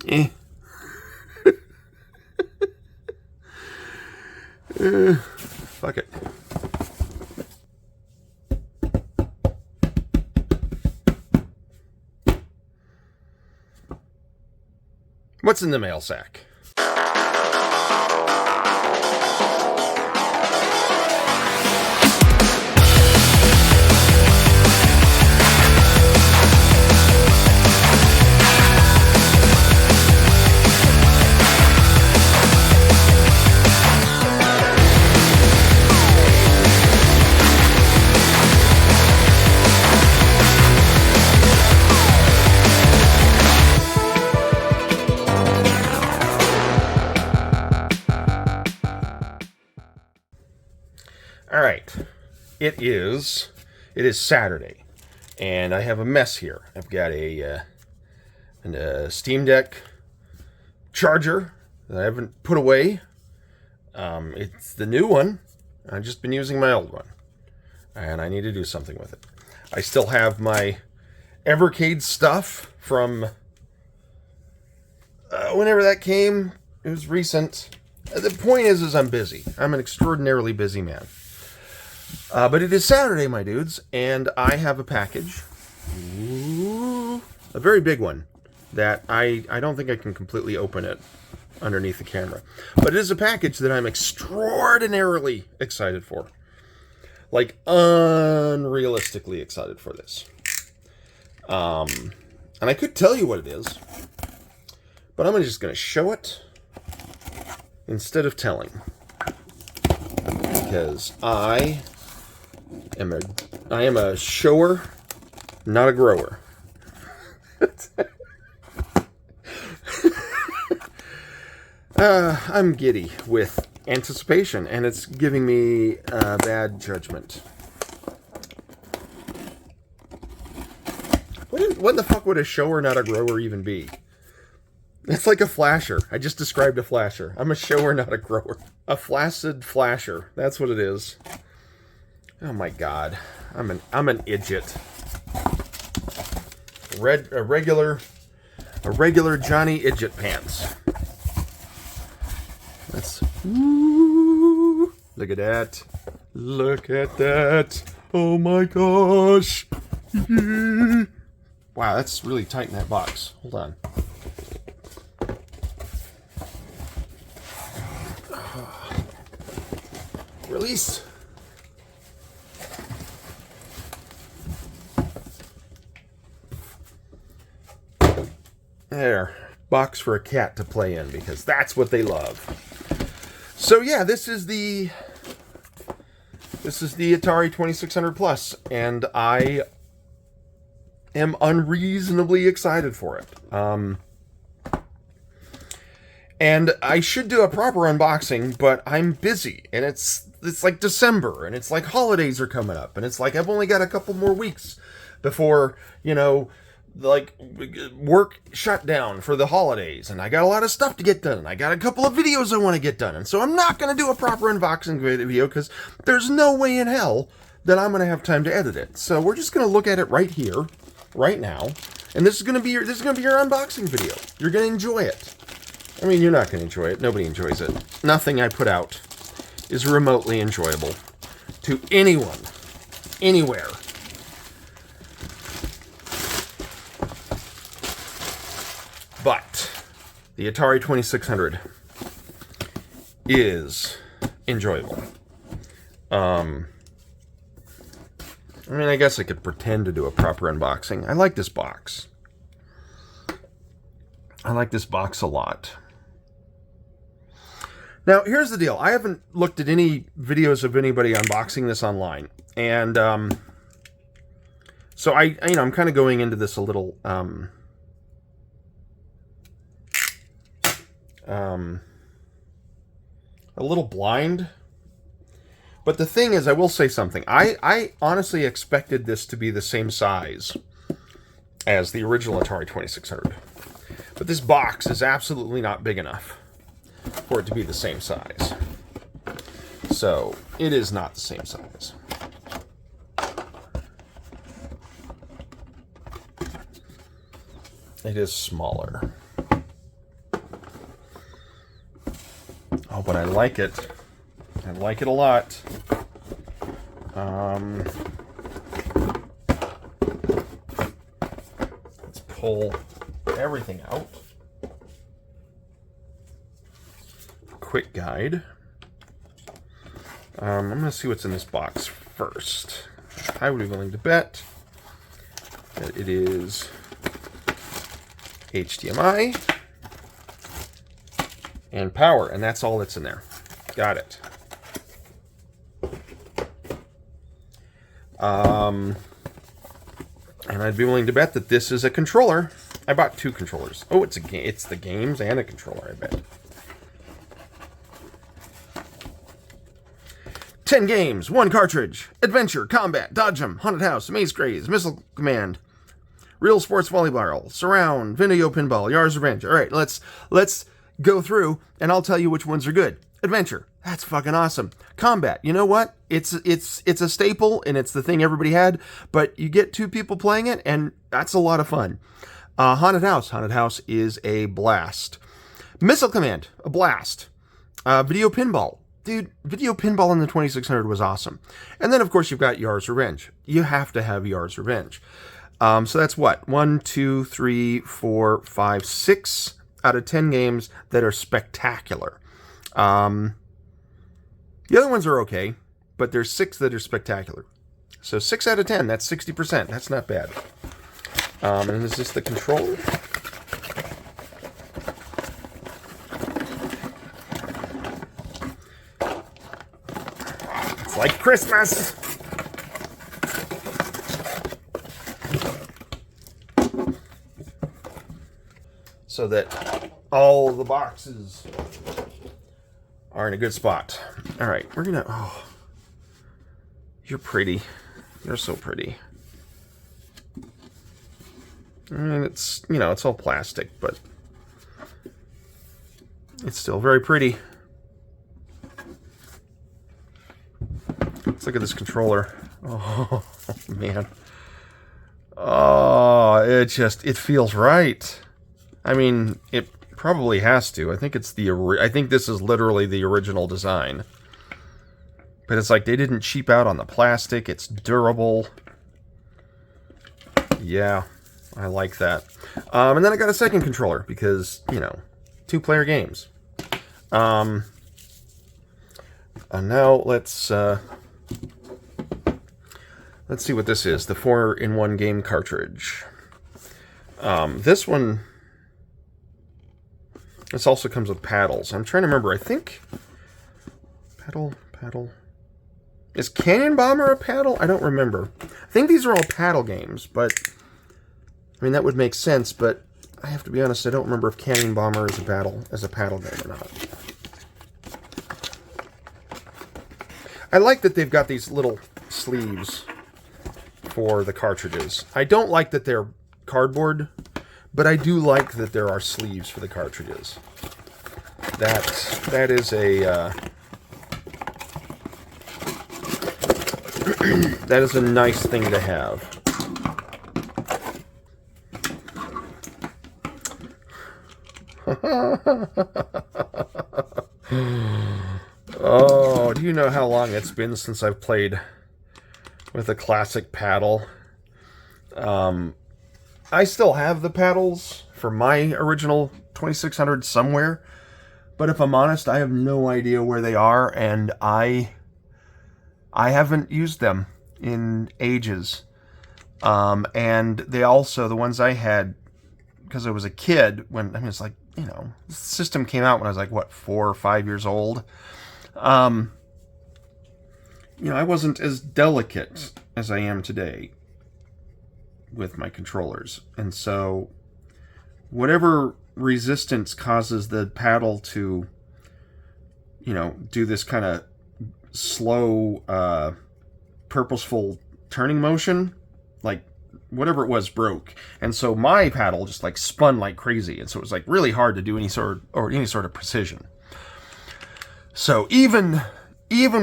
Eh. Fuck it. What's in the mail sack? All right, it is Saturday, and I have a mess here. I've got a Steam Deck charger that I haven't put away. It's the new one. I've just been using my old one, and I need to do something with it. I still have my Evercade stuff from whenever that came. It was recent. The point is I'm busy. I'm an extraordinarily busy man. But it is Saturday, my dudes, and I have a package. Ooh, a very big one that I don't think I can completely open it underneath the camera. But it is a package that I'm extraordinarily excited for. Like, unrealistically excited for this. And I could tell you what it is, but I'm just going to show it instead of telling. Because I am a shower, not a grower. I'm giddy with anticipation, and it's giving me bad judgment. What the fuck would a shower, not a grower, even be? It's like a flasher. I just described a flasher. I'm a shower, not a grower. A flaccid flasher. That's what it is. Oh my god. I'm an idiot. A regular Johnny Idiot pants. That's look at that. Look at that. Oh my gosh. Wow, that's really tight in that box. Hold on. Release. There. Box for a cat to play in, because that's what they love. So yeah, this is the Atari 2600 Plus, and I am unreasonably excited for it. And I should do a proper unboxing, but I'm busy, and it's like December, and it's like holidays are coming up, and it's like I've only got a couple more weeks before, like work shut down for the holidays, and I got a lot of stuff to get done, and I got a couple of videos I want to get done, and so I'm not going to do a proper unboxing video because there's no way in hell that I'm going to have time to edit it. So we're just going to look at it right here, right now, and this is going to be your unboxing video. You're going to enjoy it. I mean, you're not going to enjoy it. Nobody enjoys it. Nothing I put out is remotely enjoyable to anyone, anywhere. But the Atari 2600 is enjoyable. I mean, I guess I could pretend to do a proper unboxing. I like this box. I like this box a lot. Now, here's the deal. I haven't looked at any videos of anybody unboxing this online. And so I'm kind of going into this a little blind. But the thing is, I will say something. I honestly expected this to be the same size as the original Atari 2600. But this box is absolutely not big enough for it to be the same size. So, it is not the same size. It is smaller. Oh, but I like it. I like it a lot. Let's pull everything out. Quick guide. I'm going to see what's in this box first. I would be willing to bet that it is HDMI and power, and that's all that's in there. Got it. And I'd be willing to bet that this is a controller. I bought 2 controllers. Oh, it's the games and a controller, I bet. 10 games, 1 cartridge, adventure, combat, dodge 'em, haunted house, maze graze, missile command, real sports volleyball, surround, video pinball, Yar's Revenge. All right, let's go through, and I'll tell you which ones are good. Adventure, that's fucking awesome. Combat, you know what? It's a staple, and it's the thing everybody had. But you get 2 people playing it, and that's a lot of fun. Haunted house is a blast. Missile command, a blast. Video pinball. Dude, video pinball in the 2600 was awesome. And then, of course, you've got Yar's Revenge. You have to have Yar's Revenge. So that's what? 1, 2, 3, 4, 5, 6 out of 10 games that are spectacular. The other ones are okay, but there's 6 that are spectacular. So 6 out of 10, that's 60%. That's not bad. And is this the controller? It's like Christmas! So that all the boxes are in a good spot. All right, we're gonna... Oh, you're pretty. You're so pretty. And it's, you know, it's all plastic, but it's still very pretty. Let's look at this controller. Oh, man. Oh, it feels right. I mean, it probably has to. I think I think this is literally the original design. But it's like they didn't cheap out on the plastic. It's durable. Yeah, I like that. And then I got a second controller because, you know, 2-player games. And now let's see what this is. The 4-in-1 game cartridge. This one... This also comes with paddles. I'm trying to remember. I think... Paddle... Is Canyon Bomber a paddle? I don't remember. I think these are all paddle games, but... I mean, that would make sense, but I have to be honest, I don't remember if Canyon Bomber is a paddle game or not. I like that they've got these little sleeves for the cartridges. I don't like that they're cardboard, but I do like that there are sleeves for the cartridges. That is a that is a nice thing to have. Oh, do you know how long it's been since I've played with a classic paddle? I still have the paddles for my original 2600 somewhere, but if I'm honest, I have no idea where they are, and I haven't used them in ages. And they also, the ones I had, because I was a kid, when, I mean, it's like, you know, the system came out when I was like, what, 4 or 5 years old? You know, I wasn't as delicate as I am today with my controllers. And so whatever resistance causes the paddle to, you know, do this kind of slow, purposeful turning motion, like whatever it was broke. And so my paddle just like spun like crazy. And so it was like really hard to do any sort of precision. So even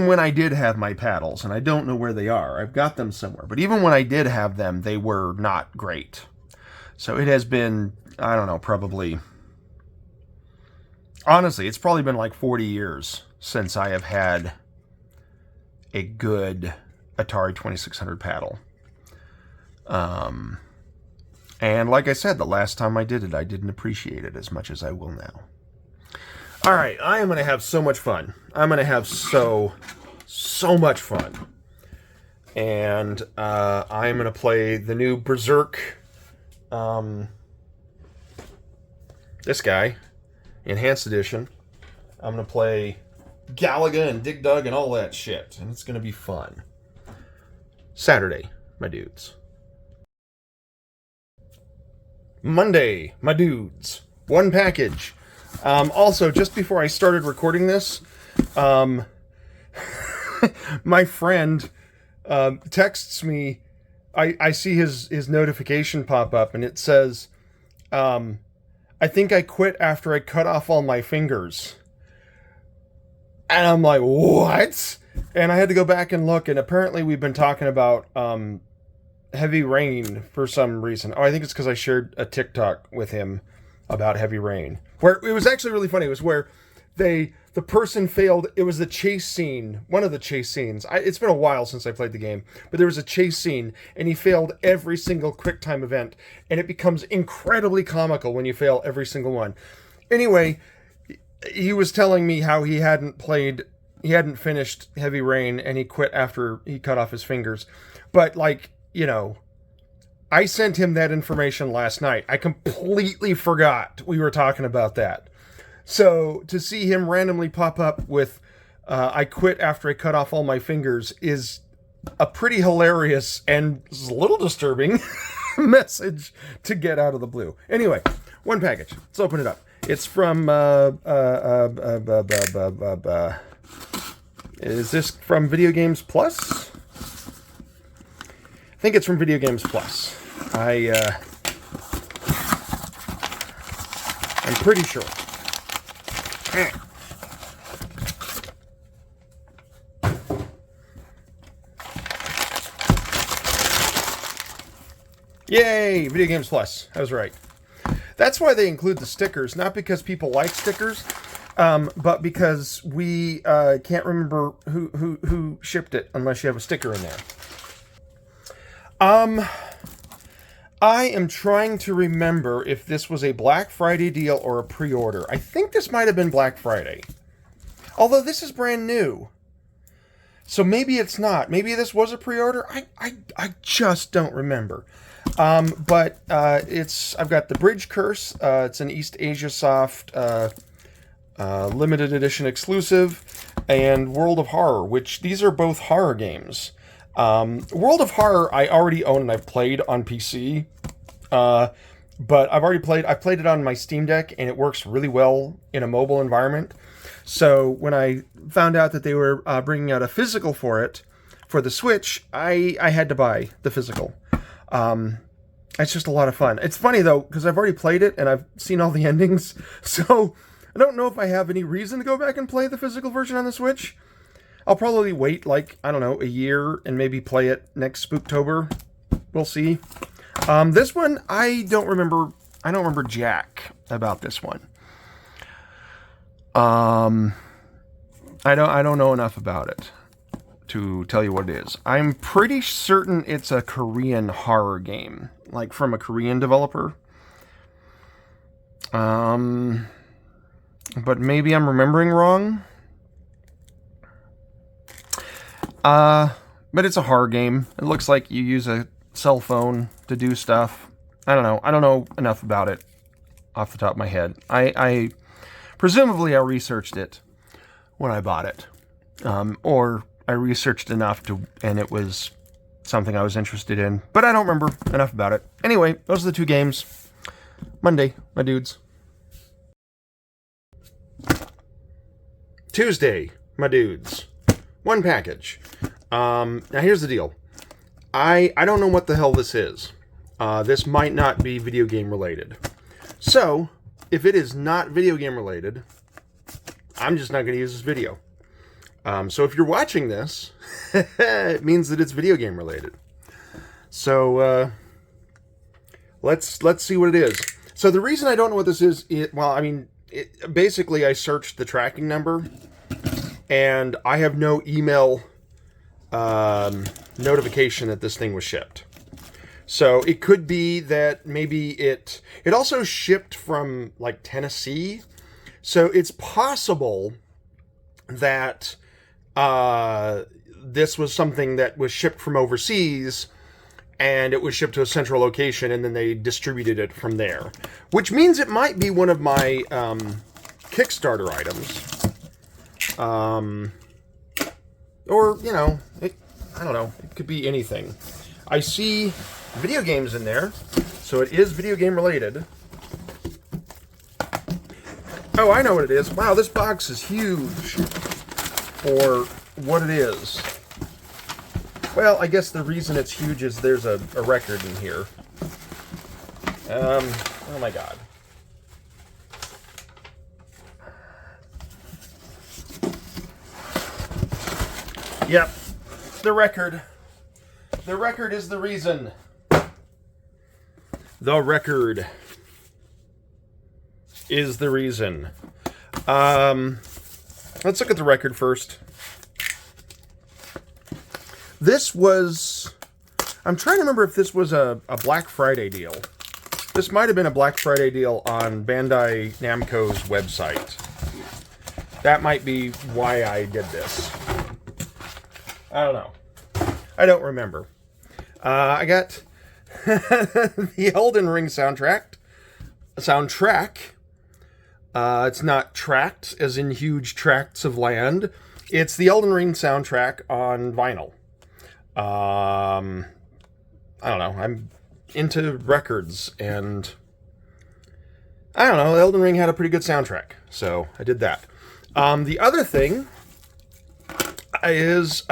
when I did have my paddles, and I don't know where they are, I've got them somewhere, but even when I did have them, they were not great. So it has been, I don't know, probably Honestly, it's probably been like 40 years since I have had a good Atari 2600 paddle. And like I said, the last time I did it, I didn't appreciate it as much as I will now. All right, I am going to have so much fun. I'm going to have so much fun. And I'm going to play the new Berserk, this guy, Enhanced Edition. I'm going to play Galaga and Dig Dug and all that shit. And it's going to be fun. Saturday, my dudes. Monday, my dudes. One package. Also, just before I started recording this, my friend texts me. I see his notification pop up, and it says, I think I quit after I cut off all my fingers. And I'm like, what? And I had to go back and look, and apparently we've been talking about Heavy Rain for some reason. Oh, I think it's because I shared a TikTok with him about Heavy Rain, where it was actually really funny. It was where the person failed. It was the chase scene, one of the chase scenes. It's been a while since I played the game, but there was a chase scene, and he failed every single QuickTime event, and it becomes incredibly comical when you fail every single one. Anyway, he was telling me how he hadn't finished Heavy Rain, and he quit after he cut off his fingers. But like, you know, I sent him that information last night. I completely forgot we were talking about that. So to see him randomly pop up with, I quit after I cut off all my fingers is a pretty hilarious and a little disturbing message to get out of the blue. Anyway, one package. Let's open it up. It's from, is this from Video Games Plus? I think it's from Video Games Plus. I'm pretty sure. Yay! Video Games Plus. I was right. That's why they include the stickers, not because people like stickers, but because we can't remember who shipped it unless you have a sticker in there. I am trying to remember if this was a Black Friday deal or a pre-order. I think this might have been Black Friday. Although this is brand new. So maybe it's not. Maybe this was a pre-order. I just don't remember. But I've got the Bridge Curse. It's an East Asia Soft limited edition exclusive, and World of Horror, which these are both horror games. World of Horror I already own and I've played on PC, but I've played it on my Steam Deck, and it works really well in a mobile environment. So when I found out that they were bringing out a physical for it, for the Switch, I had to buy the physical. It's just a lot of fun. It's funny though, because I've already played it and I've seen all the endings, so I don't know if I have any reason to go back and play the physical version on the Switch. I'll probably wait, like, I don't know, a year and maybe play it next Spooktober. We'll see. This one, I don't remember jack about this one. I don't know enough about it to tell you what it is. I'm pretty certain it's a Korean horror game, like from a Korean developer. But maybe I'm remembering wrong. But it's a horror game. It looks like you use a cell phone to do stuff. I don't know. I don't know enough about it off the top of my head. I presumably I researched it when I bought it. Or I researched enough and it was something I was interested in. But I don't remember enough about it. Anyway, those are the two games. Monday, my dudes. Tuesday, my dudes. One package. Now here's the deal. I don't know what the hell this is. This might not be video game related. So, if it is not video game related, I'm just not going to use this video. So if you're watching this, it means that it's video game related. So, let's see what it is. So the reason I don't know what this is, basically I searched the tracking number, and I have no email notification that this thing was shipped. So it could be that maybe it also shipped from like Tennessee. So it's possible that this was something that was shipped from overseas, and it was shipped to a central location, and then they distributed it from there. Which means it might be one of my Kickstarter items. Or, you know, I don't know. It could be anything. I see video games in there, so it is video game related. Oh, I know what it is. Wow, this box is huge for what it is. Well, I guess the reason it's huge is there's a record in here. Oh my god. Yep, the record. The record is the reason. The record is the reason. Let's look at the record first. This was... I'm trying to remember if this was a Black Friday deal. This might have been a Black Friday deal on Bandai Namco's website. That might be why I did this. I don't know. I don't remember. I got the Elden Ring soundtrack. It's not tracked, as in huge tracts of land. It's the Elden Ring soundtrack on vinyl. I don't know. I'm into records, and I don't know. Elden Ring had a pretty good soundtrack, so I did that. The other thing is,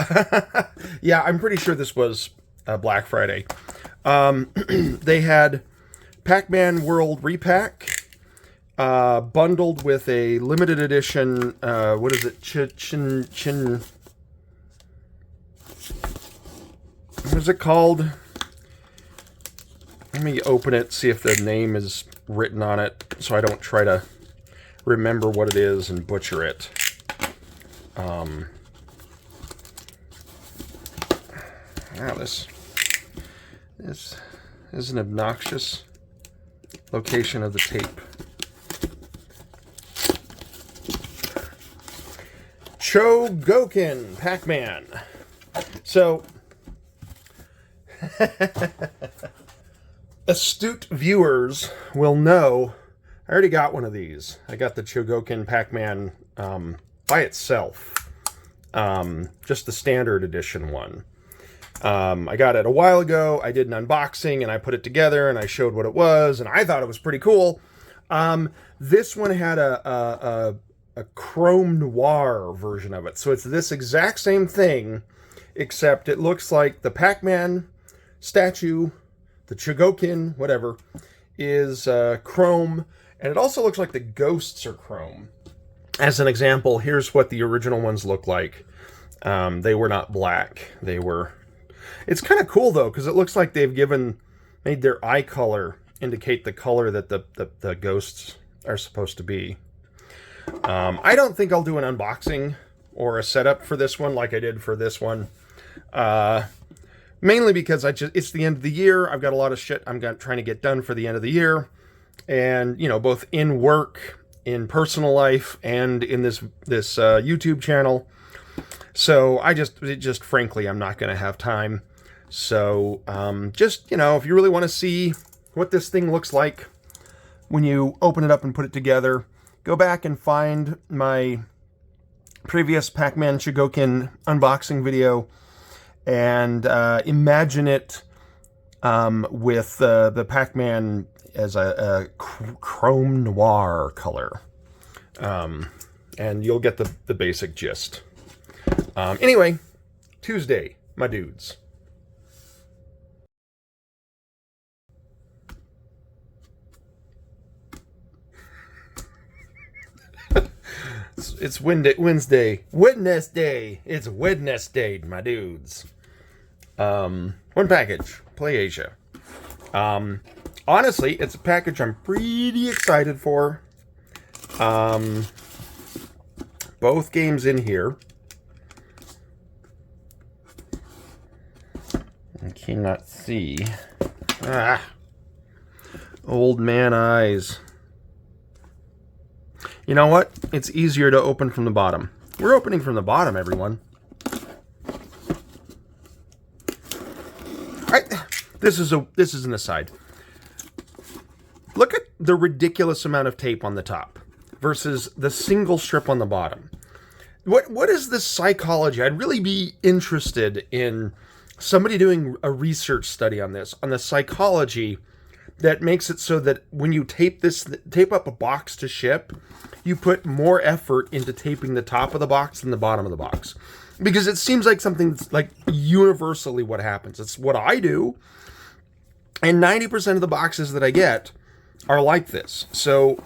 yeah, I'm pretty sure this was Black Friday. They had Pac-Man World Repack bundled with a limited edition. What is it? What is it called? Let me open it, see if the name is written on it, so I don't try to remember what it is and butcher it. Wow, this is an obnoxious location of the tape. Chogokin Pac-Man. So, astute viewers will know I already got one of these. I got the Chogokin Pac-Man by itself. Just the standard edition one. I got it a while ago. I did an unboxing and I put it together and I showed what it was, and I thought it was pretty cool. This one had a chrome noir version of it. So it's this exact same thing, except it looks like the Pac-Man statue, the Chogokin, whatever, is chrome, and it also looks like the ghosts are chrome. As an example, here's what the original ones look like. They were not black. They were... It's kind of cool, though, because it looks like they've made their eye color indicate the color that the ghosts are supposed to be. I don't think I'll do an unboxing or a setup for this one like I did for this one. Mainly because it's the end of the year. I've got a lot of shit I'm trying to get done for the end of the year. And, you know, both in work, in personal life, and in this YouTube channel. So just frankly, I'm not going to have time. So, just, you know, if you really want to see what this thing looks like when you open it up and put it together, go back and find my previous Pac-Man Chogokin unboxing video and imagine it with the Pac-Man as a chrome noir color. And you'll get the basic gist. Anyway, Tuesday, my dudes. It's Wednesday. It's Wednesday, my dudes. One package, Play Asia. Honestly, it's a package I'm pretty excited for. Both games in here. I cannot see. Ah. Old man eyes. You know what? It's easier to open from the bottom. We're opening from the bottom, everyone. This is an aside. Look at the ridiculous amount of tape on the top versus the single strip on the bottom. What is this psychology? I'd really be interested in somebody doing a research study on this, on the psychology that makes it so that when you tape up a box to ship, you put more effort into taping the top of the box than the bottom of the box. Because it seems like something that's like universally what happens. It's what I do. And 90% of the boxes that I get are like this. So,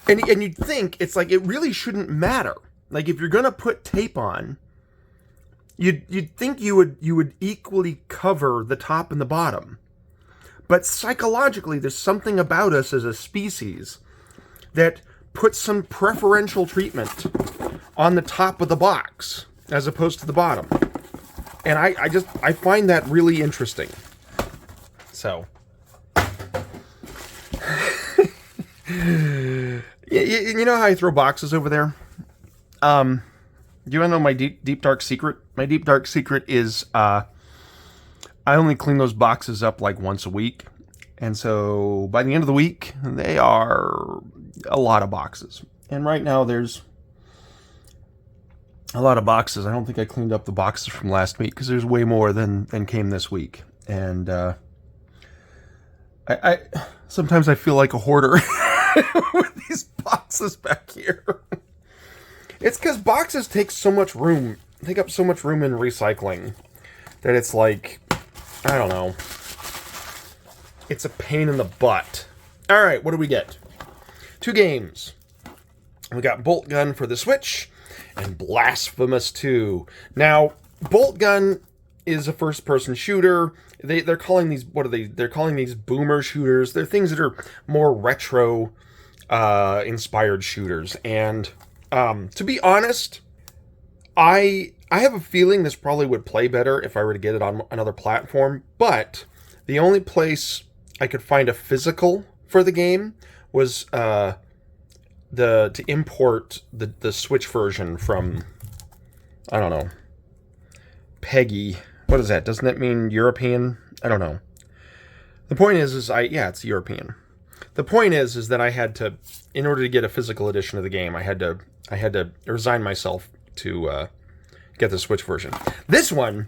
and you'd think it's like it really shouldn't matter. Like if you're gonna put tape on, you'd think you would equally cover the top and the bottom. But psychologically, there's something about us as a species that puts some preferential treatment on the top of the box as opposed to the bottom. And I find that really interesting. So, you know how I throw boxes over there? Do you want to know my deep dark secret? My deep dark secret is I only clean those boxes up like once a week. And so by the end of the week, they are a lot of boxes. And right now there's a lot of boxes. I don't think I cleaned up the boxes from last week because there's way more than came this week. And I sometimes I feel like a hoarder with these boxes back here. It's because boxes take up so much room in recycling that it's like, I don't know. It's a pain in the butt. All right, what do we get? 2 games. We got Bolt Gun for the Switch and Blasphemous 2. Now, Bolt Gun is a first-person shooter. They're calling these, what are they? They're calling these boomer shooters. They're things that are more retro inspired shooters. And to be honest, I have a feeling this probably would play better if I were to get it on another platform, but the only place I could find a physical for the game was to import the Switch version from, I don't know, Peggy. What is that? Doesn't that mean European? I don't know. The point is yeah, it's European. The point is that I had to, in order to get a physical edition of the game, I had to resign myself to get the Switch version. This one,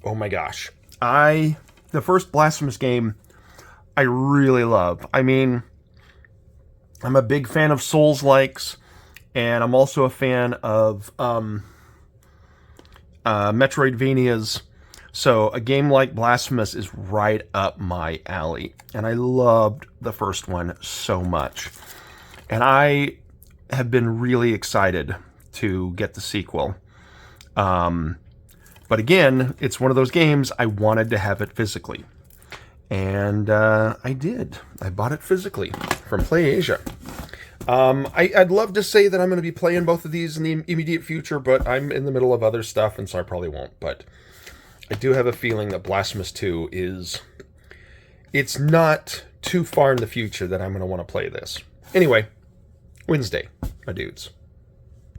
oh my gosh, the first Blasphemous game, I really love. I mean, I'm a big fan of Souls-likes, and I'm also a fan of Metroidvanias. So a game like Blasphemous is right up my alley. And I loved the first one so much. And I have been really excited to get the sequel. But again, it's one of those games I wanted to have it physically. And I did. I bought it physically from PlayAsia. I'd love to say that I'm going to be playing both of these in the immediate future, but I'm in the middle of other stuff, and so I probably won't. But I do have a feeling that Blasphemous 2 it's not too far in the future that I'm going to want to play this. Anyway, Wednesday, my dudes.